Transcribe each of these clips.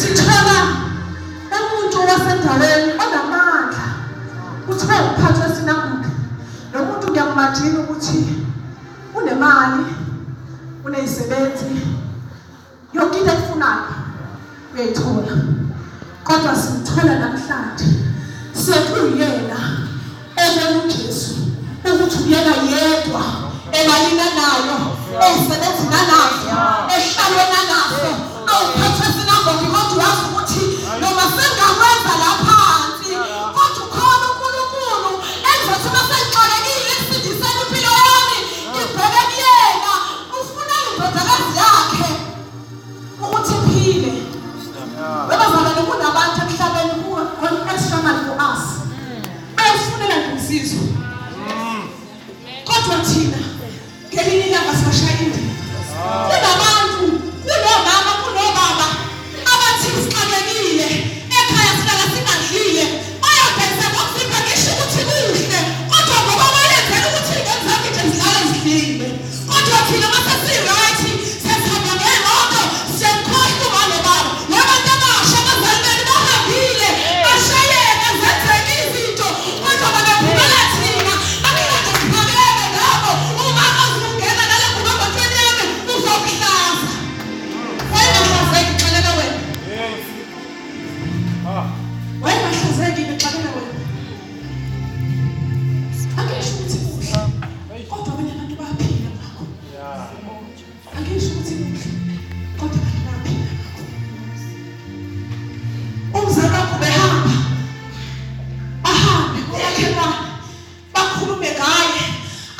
Sithola umuntu wasendaweni onamandla kuthiwa umphathi wesinambuke. Lo muntu ngiyamajina ukuthi unemali, unezisebenzi, yonke into efunayo uyayithola. Kodwa simthola namhlanje sekuyena ebona uJesu ukuthi uyena yedwa emalina nayo, esebenzina nayo, ehlalweni naso, awuphathi wesinambuke. Kodwa wazi ukuthi noma sengakwenza la phansi, kodwa ukhona uNkulunkulu enzothi masengixolekile ekusindiseni impilo yami, ngibheke kuyena. Ufuna indodakazi yakhe ukuthi iphile. Webazalwane, kunabantu emhlabeni extra money for us befunela ngisizo, kodwa thina ngelinye ilanga sibashaya indima. Kunabantu, kunomama, kunobaba abathi sixakekile ekhaya silala singadlile, bayabhekisa ngokusipha ngisho ukuthi kuhle, kodwa ngoba bayenzela ukuthi ingane zami nje zilale zidlile. Kodwa thina masesi-right sesihamba ngemoto siyamkhohlwa umama baba. Labantu abasha abazalwane bahambile bashayeka zenzeka izinto, kodwa bangaphumela thina angingaziphakeme ngabo. Uma azungena nale ngubabantweni yami uzokuhlaza. Wayengahlazeki ngixelela wena, wayengahlazeki ngixelela wena. Angisho ukuthi kuhle, kodwa abanye abantu bayaphila ngakho. Angisho ukuthi kuhle, kodwa abanye bayaphila ngakho. Umzali wakho behamba, bahambe kumakhelwane, bakhulume ngaye,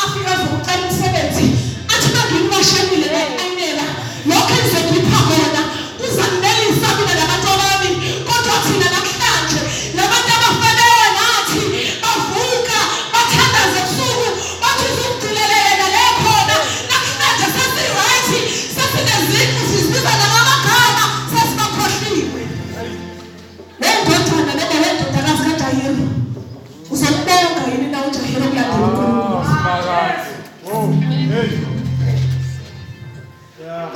afike azocela umsebenzi, athi mangini bashanile ngeqinela, lokho engizokupha kona kuzanelisa mina nabantu bami. Kodwa thina namhlanje labantu abafanele nathi bavuka bathandaze ebusuku bathi uzokugcilela yena le khona. Namhlanje sesi-right, sesineziqu sizibiza namagama, sesibakhohliwe. Wendodana noma wendodakazi kaJayiri, uzokubonga yini na uJayiri okulandela uNkulunkulu?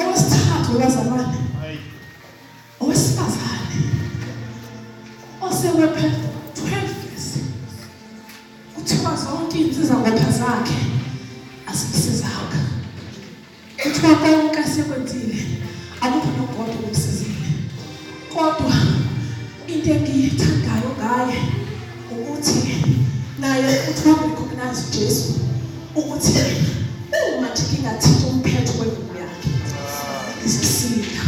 Okwesithathu, webazalwane, owesifazane osewephe 12 years, kuthiwa zonke insizangopha zakhe azimsizanga, kuthiwa konke asekwenzile akukho nogodwa okumsizile. Kodwa into engiyithandayo ngaye ukuthi naye kuthiwa recognize uJesu ukuthi uma nje ngingathinta umphetho wengubo yakhe izosinda.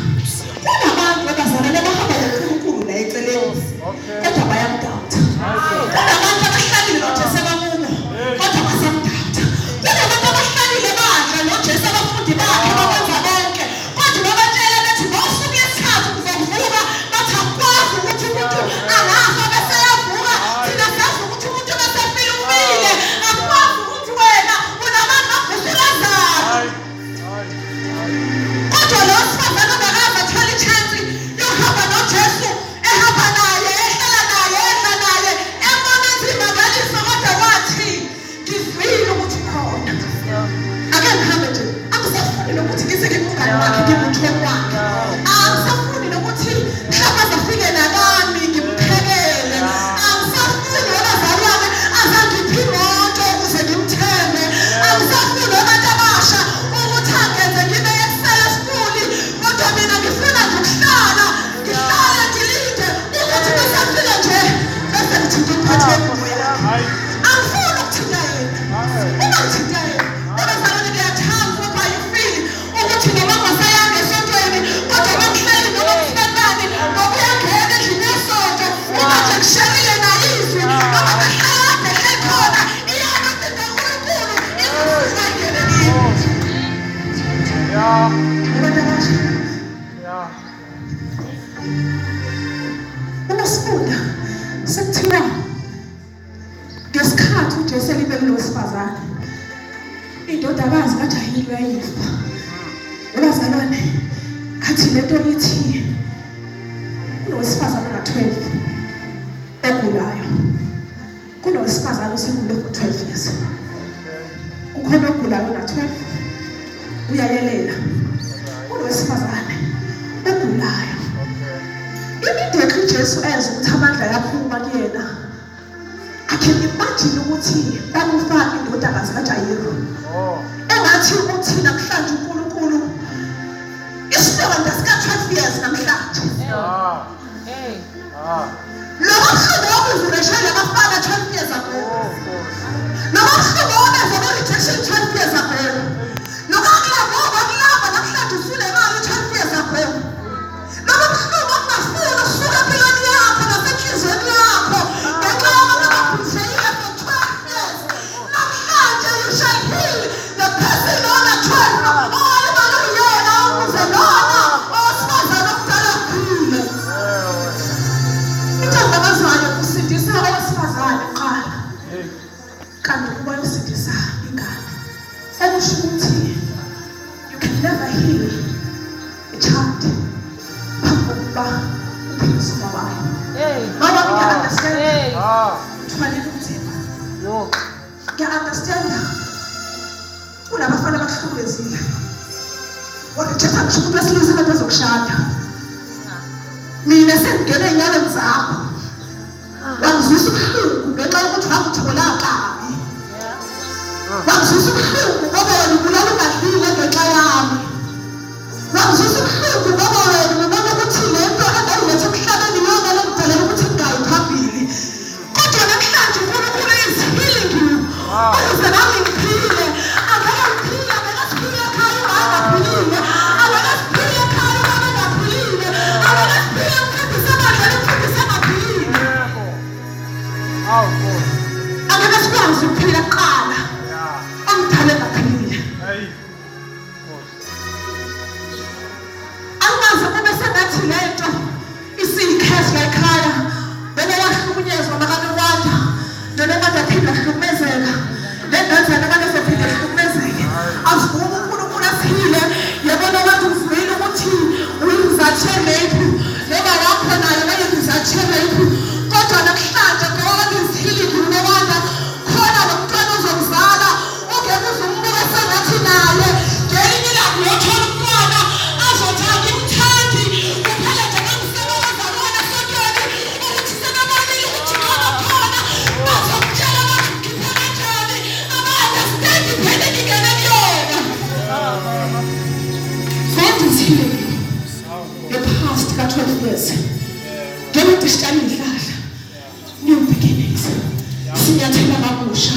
Kunabantu abazalwane bahamba noNkulunkulu la eceleni, kodwa bayamdawutha. Kunabantu abahlalile noJesu abamubo, kodwa basamdawutha. Kunabantu abahlalile badla noJesu abafundi bakhe bakwenza bonke, kodwa babatshela bethi ngosuku lwesithathu kuzovuka, bathi akwazi ukuthi umuntu angafa bese yavuka. Thina sazi ukuthi umuntu besefile ufile, akwazi ukuthi wena unabantu bakufulazana. Kodwa lo sifazane ongakaze athole i-chance yokuhamba noJesu, ehamba naye, ehlala naye, edla naye, ebona izimangaliso, kodwa wathi ngizwile ukuthi ukhona. Ake ngihambe nje, angisafuni nokuthi ngise ngimngane wakhe ngimthole wakhe, angisafuni nokuthi mhlawumbe azafike nabami ngimphekele, angisafuni abazali bami azangiphe imoto ukuze ngimthembe, angisafuni abantu abasha ukuthi angenze ngibe ekusela skuli. Kodwa mina ngifuna nje ukuhlala, ngihlale ngilinde ukuthi besafike nje bese ngithinta umphathi wengubo yakhe. Angifuni ukuthinta yena. Uma ngithinta yena, abazalwane, ngiyathanda ukuba yifili ukuthi noma ngasayanga esontweni, kodwa bakuhleli noma kufunekani, noma uyangena endlini yesonto, uma nje kusharile naye izwi, noma ngahlala ehle khona, iyona into kaNkulunkulu izokusiza ingene kimi. Abantu abasha, uma sifunda sekuthiwa ngesikhathi uJesu elibe kulo wesifazane, indodakazi kaJayiri yayifa. Abazalwane, athi lento lithi kunowesifazane ona-12 ogulayo, kunowesifazane osegule for 12 years. Kukhona ogulayo ona-12 uyayelela, kunowesifazane ogulayo uJesu enza ukuthi amandla yaphuma kuyena. I can imagine ukuthi bakufaka indodakazi kaJayiro. Engathi uthi namhlanje uNkulunkulu isilonda sika 12 years namhlanje. Lo mhlobo wokuzureshela abafana 12 years ago. Lo mhlobo wokuzona rejection 12 years ago. Lo mhlobo wokulamba namhlanje usulemali 12 years ago. Lo mhlobo wokungafuna usuka empilweni yakho nasenhlizweni yakho. Ngenxa yokuba for 12 years. Namhlanje you shall heal the person on the 12. All about uyena ukuzalona osifazana okudala kukhulu. Intombazane usindisa owesifazane qala. Kanti kuba usindisa ingane. Ekusho ukuthi you can never heal a child. Phambukuba uphilisa umabayo. Mama ngiya-understand. Uthwalile ubunzima. Ngiya-understand. Kunabafana abakuhlukumezile. Wakujetha ngisho umuntu wesilisa abantu bazokushada. Mina sengingena ey'nyaweni zakho. Wangizwisa ubuhlungu ngenxa yokuthi wangithola kabi. Wangizwisa ubuhlungu ngoba wena ubulala ungadlile ngenxa yami. Wangizwisa ubuhlungu ngoba wena ubona ukuthi le nto engayiletha emhlabeni yona lengidalela ukuthi ngingayi phambili. Kodwa namhlanje uNkulunkulu is healing you. Ukuze nami ngiphile. Angeke ngiphile, angeke siphile ekhaya ubaba angaphilile. Angeke siphile ekhaya ubaba angaphilile. Angeke siphile emfundisi amadlala emfundisi angaphilile. Angeke sikwazi ukuphila kuqala. Angidala engaphilile. Angazi kube sengathi le nto isiyikhesi la ekhaya. Bene yahlukunyezwa makanowanda. Noma kade aphinde ahlukumezeka. Le ngane abantu ezophinde ahlukumezeke. Avuma uNkulunkulu asihile. Yabona abantu uvile ukuthi uyizathe lephi. Noma yakho nayo nayo izathe lephi. Kodwa namhlanje ngoba izihilile unowanda khona nomntwana ozomzala ungeke uzumbuka sengathi naye ngelinye ilanga uyothola umntwana azothanda imthandi kuphela nje ngamsebenza lona sontweni ukuthi senabonile ukuthi khona khona bazokutshela abantu ngiphe kanjani aba-understand iphele ngingene kuyona. God is healing you. The past ka 12 years. Njengoba isitshali ihlahla. New beginnings. Sinyathela kabusha.